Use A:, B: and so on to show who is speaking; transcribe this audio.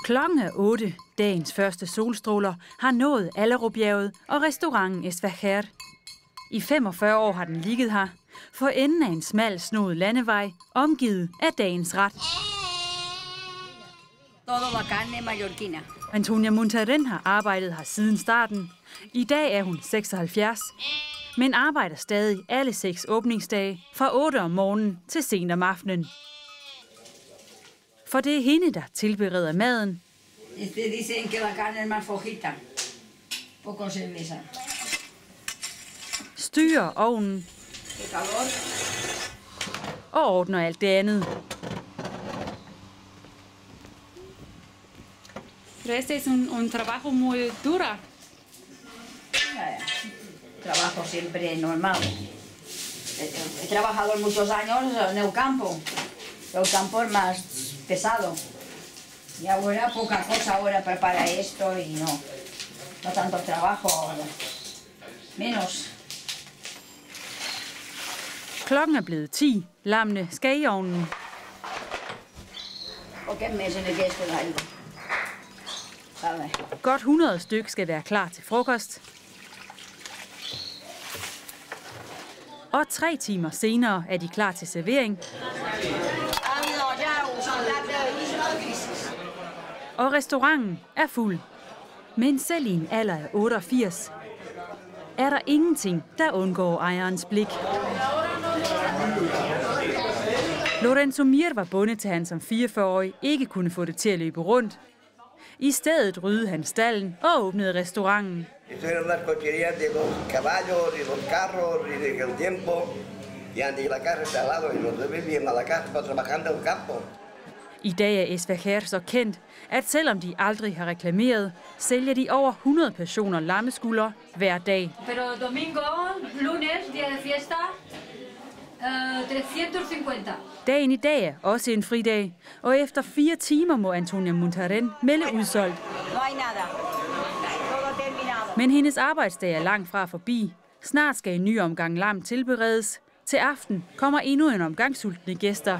A: Klokken er 8. Dagens første solstråler har nået Allerødbjerget og restauranten Esfajer. I 45 år har den ligget her, for enden af en smal, snoet landevej, omgivet af dagens ret. Antonia Muntaren har arbejdet her siden starten. I dag er hun 76, men arbejder stadig alle 6 åbningsdage fra 8 om morgenen til sent om aftenen. For det er hende, der tilbereder maden. Styrer ovnen og ordner alt det andet.
B: Este es un trabajo muy duro.
C: Trabajo siempre normal. He trabajado muchos años en el campo. El campo es más pesado. Y ahora poca cosa ahora prepara esto y no tanto trabajo ahora. Menos.
A: Klokken er blevet 10. Lammene skal i ovnen. Godt 100 styk skal være klar til frokost. Og 3 timer senere er de klar til servering. Og restauranten er fuld. Men selv i en alder af 88 er der ingenting, der undgår ejerens blik. Lorenzo Mir var bonde til han som 44-årig ikke kunne få det til at løbe rundt. I stedet ryddede han stalden og åbnede restauranten. I dag er Esfajer så kendt, at selvom de aldrig har reklameret, sælger de over 100 portioner lammeskulder hver dag.
B: Pero domingo, lunes, día de fiesta, 350.
A: Dagen i dag er også en fridag, og efter 4 timer må Antonia Muntaren melde udsolgt. Men hendes arbejdsdag er langt fra forbi. Snart skal en ny omgang lam tilberedes. Til aften kommer endnu en omgang sultne gæster.